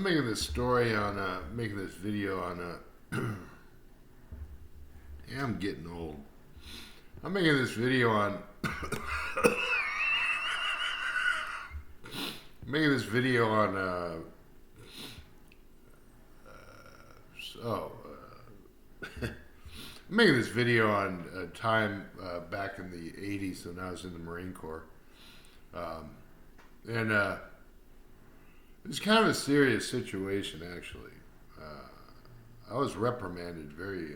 making this story on, making this video on, yeah, I'm getting old. I'm making this video on, making this video on, so, I'm making this video on a time back in the 80s when I was in the Marine Corps. And it was kind of a serious situation, actually. I was reprimanded very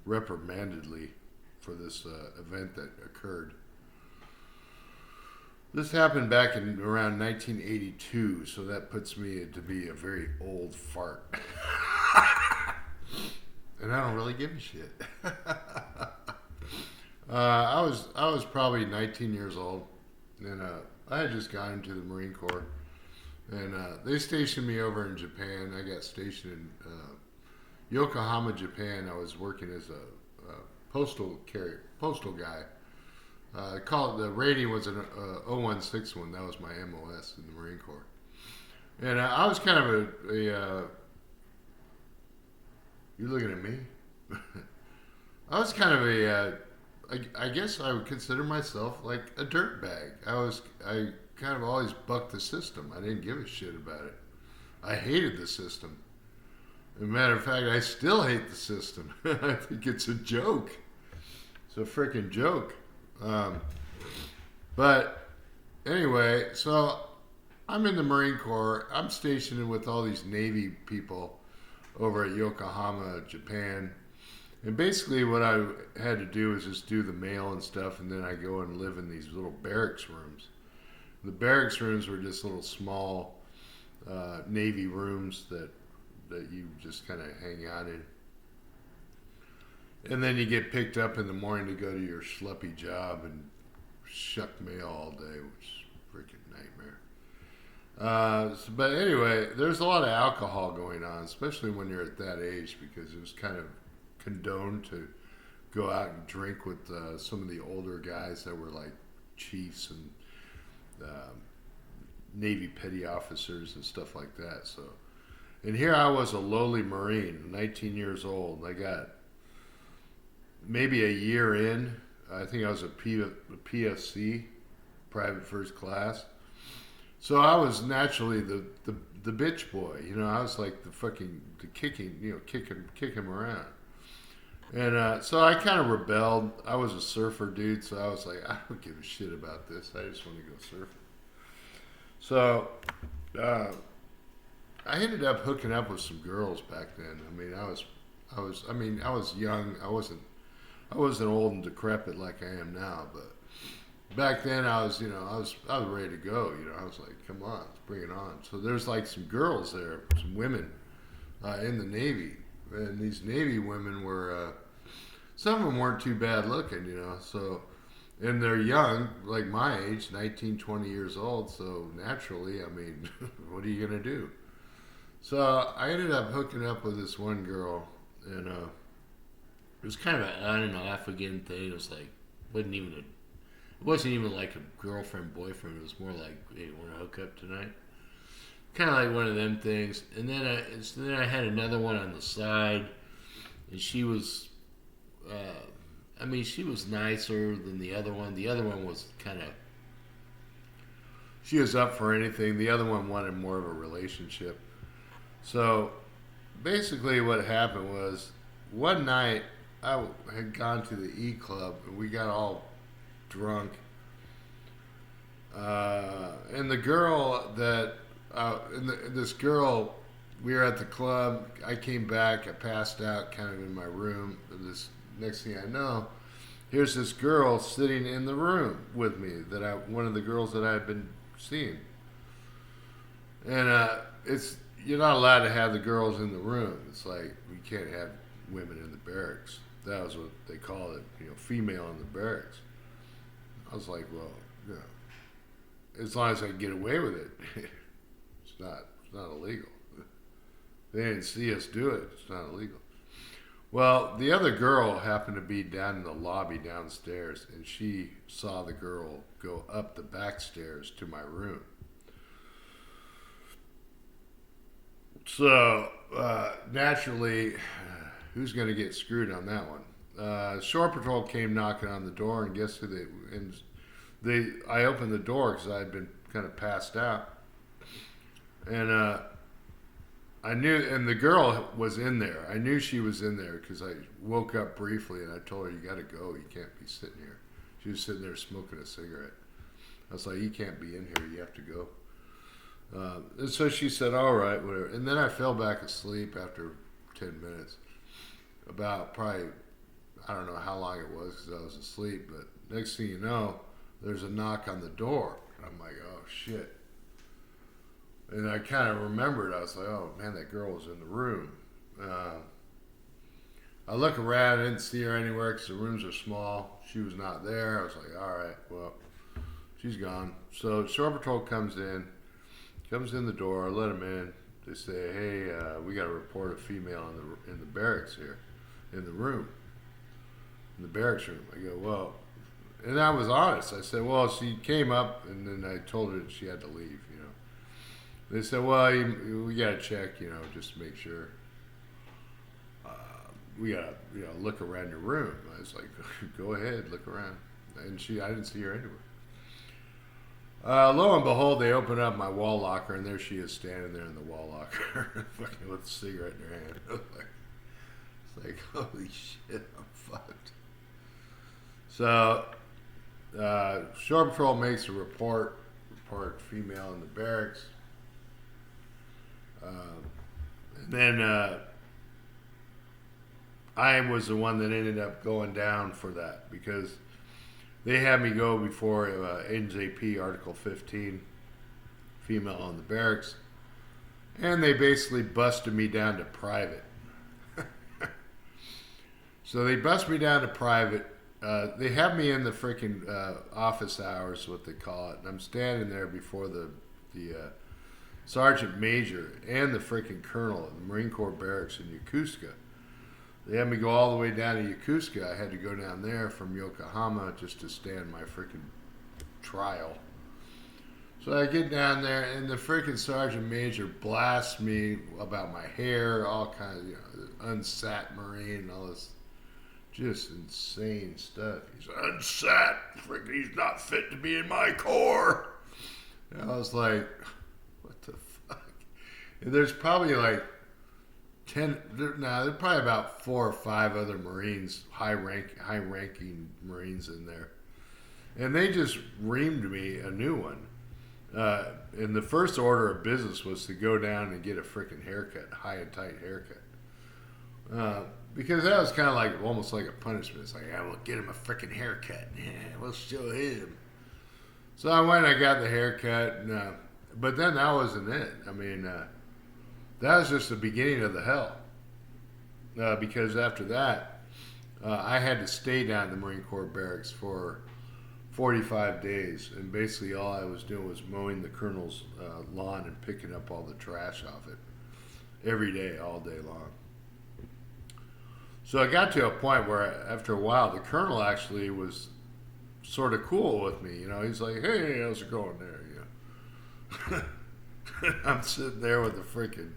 reprimandedly for this event that occurred. This happened back in around 1982, so that puts me to be a very old fart. And I don't really give a shit. I was probably 19 years old, and I had just gone into the Marine Corps, and they stationed me over in Japan. I got stationed in Yokohama, Japan. I was working as a postal guy. The rating was an 0161. That was my MOS in the Marine Corps, and I was kind of a you're looking at me. I was kind of I guess I would consider myself like a dirtbag. I kind of always bucked the system. I didn't give a shit about it. I hated the system. As a matter of fact, I still hate the system. I think it's a joke. It's a freaking joke. But anyway, so I'm in the Marine Corps. I'm stationed with all these Navy people over at Yokohama, Japan. And basically what I had to do was just do the mail and stuff, and then I go and live in these little barracks rooms. The barracks rooms were just little small Navy rooms that you just kind of hang out in. And then you get picked up in the morning to go to your schleppy job and shuck mail all day, which is a freaking nightmare. But anyway, there's a lot of alcohol going on, especially when you're at that age, because it was kind of condoned to go out and drink with some of the older guys that were like chiefs and Navy petty officers and stuff like that. So, and here I was a lowly Marine, 19 years old. I got maybe a year in. I think I was a PFC, private first class. So I was naturally the bitch boy, you know. I was like the kicking, kick him around. And so I kind of rebelled. I was a surfer dude, so I was like, I don't give a shit about this. I just want to go surfing. So I ended up hooking up with some girls back then. I mean, I was young. I wasn't old and decrepit like I am now, but back then I was ready to go. You know, I was like, come on, let's bring it on. So there's like some girls there, some women in the Navy, and these Navy women were some of them weren't too bad looking, you know. So, and they're young, like my age, 19, 20 years old. So naturally, I mean, what are you gonna do? So I ended up hooking up with this one girl, and it was kind of an on and off again thing. It was like it wasn't even like a girlfriend boyfriend. It was more like, hey, want to hook up tonight? Kind of like one of them things. And then I had another one on the side, and she was, she was nicer than the other one. The other one was she was up for anything. The other one wanted more of a relationship. So basically what happened was one night I had gone to the E Club and we got all drunk. And the girl this girl, we were at the club. I came back. I passed out kind of in my room. This next thing I know, here's this girl sitting in the room with me one of the girls that I had been seeing. And you're not allowed to have the girls in the room. It's like we can't have women in the barracks. That was what they called it, female in the barracks. I was like, well, as long as I can get away with it, it's not illegal. They didn't see us do it. It's not illegal. Well, the other girl happened to be down in the lobby downstairs, and she saw the girl go up the back stairs to my room. So naturally, who's going to get screwed on that one? Shore Patrol came knocking on the door, and guess who I opened the door because I had been kind of passed out, and I knew, and the girl was in there. I knew she was in there because I woke up briefly, and I told her, "You got to go. You can't be sitting here." She was sitting there smoking a cigarette. I was like, "You can't be in here. You have to go." And so she said, "All right, whatever." And then I fell back asleep after 10 minutes. About probably, I don't know how long it was because I was asleep. But next thing you know, there's a knock on the door. I'm like, "Oh shit." And I kind of remembered. I was like, "Oh man, that girl was in the room." I look around. I didn't see her anywhere because the rooms are small. She was not there. I was like, "All right, well, she's gone." So Shore Patrol comes in the door. I let them in. They say, "Hey, we got to report a female in the barracks here, in the room, in the barracks room." I go, "Well," and I was honest. I said, "Well, she came up, and then I told her that she had to leave." They said, "Well, we got to check, just to make sure. We got to, look around your room." I was like, "Go ahead, look around." And I didn't see her anywhere. Lo and behold, they open up my wall locker, and there she is standing there in the wall locker, fucking with a cigarette in her hand. It's like, holy shit, I'm fucked. So, Shore Patrol makes a report female in the barracks. And then I was the one that ended up going down for that because they had me go before NJP Article 15, female in the barracks, and they basically busted me down to private. So they bust me down to private. They have me in the freaking office hours, what they call it, and I'm standing there before the Sergeant Major and the freaking Colonel of the Marine Corps Barracks in Yokosuka. They had me go all the way down to Yokosuka. I had to go down there from Yokohama just to stand my freaking trial. So I get down there, and the freaking Sergeant Major blasts me about my hair, all kinds of, unsat Marine, and all this just insane stuff. He's unsat, freaking, he's not fit to be in my Corps. And I was like, what the fuck? And there's probably like 10, there's probably about 4 or 5 other Marines, high-ranking Marines in there. And they just reamed me a new one. And the first order of business was to go down and get a freaking haircut, high and tight haircut. Because that was kind of like, almost like a punishment. It's like, yeah, we'll get him a freaking haircut. Yeah, we'll show him. So I went and I got the haircut. But then that wasn't it. I mean, that was just the beginning of the hell. Because after that, I had to stay down in the Marine Corps Barracks for 45 days. And basically all I was doing was mowing the colonel's lawn and picking up all the trash off it. Every day, all day long. So I got to a point where after a while, the colonel actually was sort of cool with me. He's like, "Hey, how's it going there?" I'm sitting there with the freaking,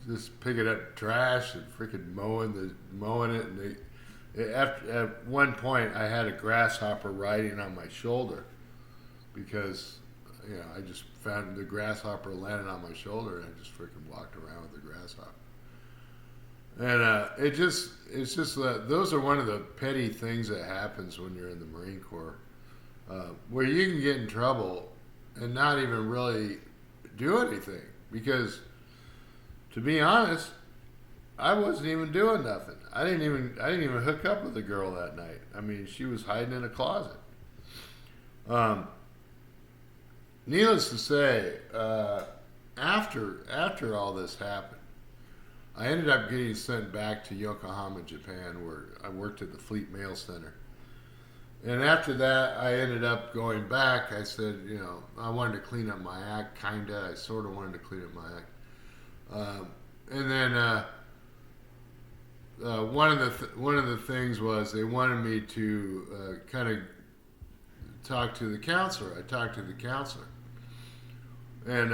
just picking up trash and freaking mowing it. And at one point, I had a grasshopper riding on my shoulder because, I just found the grasshopper landed on my shoulder, and I just freaking walked around with the grasshopper. And it's just those are one of the petty things that happens when you're in the Marine Corps, where you can get in trouble and not even really do anything. Because, to be honest, I wasn't even doing nothing. I didn't even hook up with the girl that night. I mean, she was hiding in a closet. Needless to say, after all this happened, I ended up getting sent back to Yokohama, Japan, where I worked at the Fleet Mail Center. And after that, I ended up going back. I said, I wanted to clean up my act, kinda. I sort of wanted to clean up my act. And then one of the things was they wanted me to kind of talk to the counselor. I talked to the counselor, and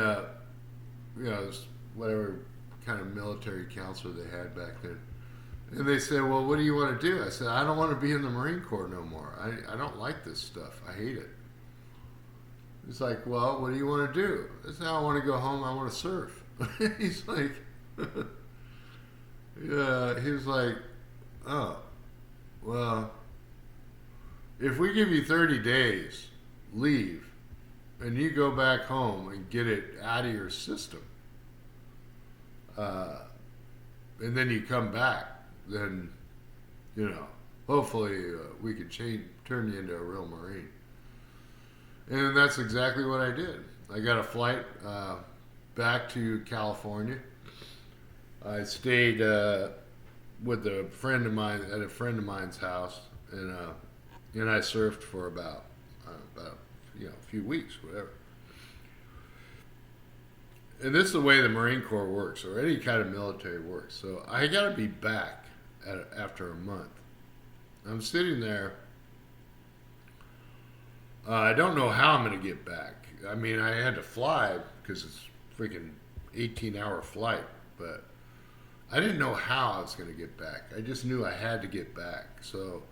whatever kind of military counselor they had back then. And they said, well, what do you want to do? I said, I don't want to be in the Marine Corps no more. I don't like this stuff. I hate it. He's like, well, what do you want to do? I said, I want to go home. I want to surf. He's like, yeah, he was like, oh, well, if we give you 30 days, leave, and you go back home and get it out of your system, and then you come back, then, hopefully we could turn you into a real Marine. And that's exactly what I did. I got a flight back to California. I stayed with a friend of mine at a friend of mine's house, and I surfed for about a few weeks, whatever. And this is the way the Marine Corps works, or any kind of military works. So I got to be back after a month. I'm sitting there. I don't know how I'm going to get back. I mean, I had to fly because it's freaking 18-hour flight, but I didn't know how I was going to get back. I just knew I had to get back. So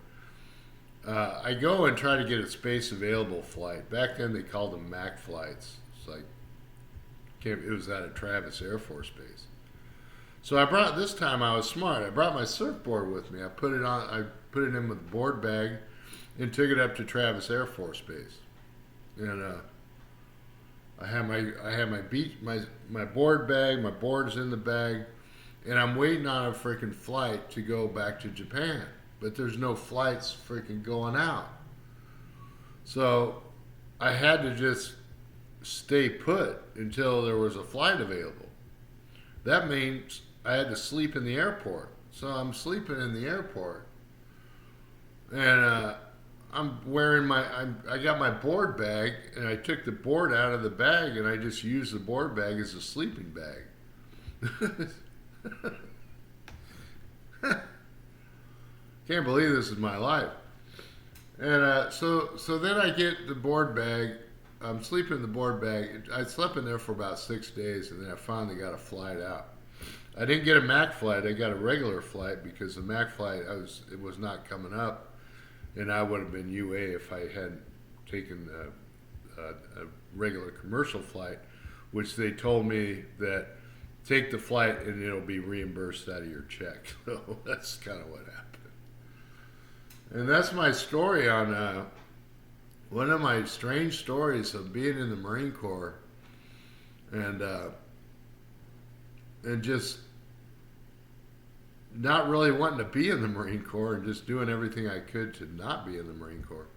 I go and try to get a space available flight. Back then they called them MAC flights. It's like, it was out of Travis Air Force Base. So this time I was smart. I brought my surfboard with me. I put it in with a board bag and took it up to Travis Air Force Base. And I had my board bag, my board's in the bag, and I'm waiting on a freaking flight to go back to Japan. But there's no flights freaking going out. So I had to just stay put until there was a flight available. That means I had to sleep in the airport. So I'm sleeping in the airport, and I'm wearing I got my board bag, and I took the board out of the bag, and I just used the board bag as a sleeping bag. Can't believe this is my life. And so then I get the board bag. I'm sleeping in the board bag. I slept in there for about 6 days, and then I finally got a flight out. I didn't get a MAC flight. I got a regular flight because the MAC flight it was not coming up, and I would have been UA if I hadn't taken a regular commercial flight, which they told me that take the flight and it'll be reimbursed out of your check. So that's kind of what happened. And that's my story on one of my strange stories of being in the Marine Corps, and just not really wanting to be in the Marine Corps and just doing everything I could to not be in the Marine Corps.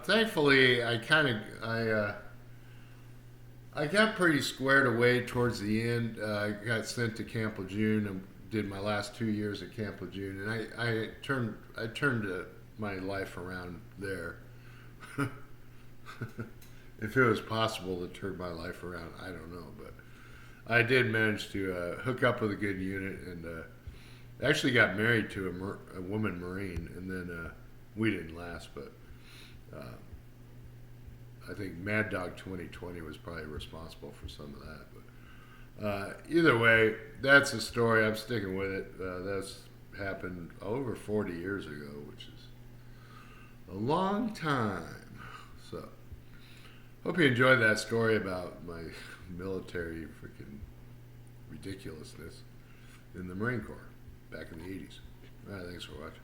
Thankfully, I got pretty squared away towards the end. I got sent to Camp Lejeune and did my last 2 years at Camp Lejeune, and I turned my life around there. If it was possible to turn my life around, I don't know, but I did manage to hook up with a good unit, and actually got married to a woman Marine, and then we didn't last, but I think Mad Dog 2020 was probably responsible for some of that. But either way, that's the story. I'm sticking with it. That's happened over 40 years ago, which is a long time. So, hope you enjoyed that story about my military freaking ridiculousness in the Marine Corps back in the 80s. All right, thanks for watching.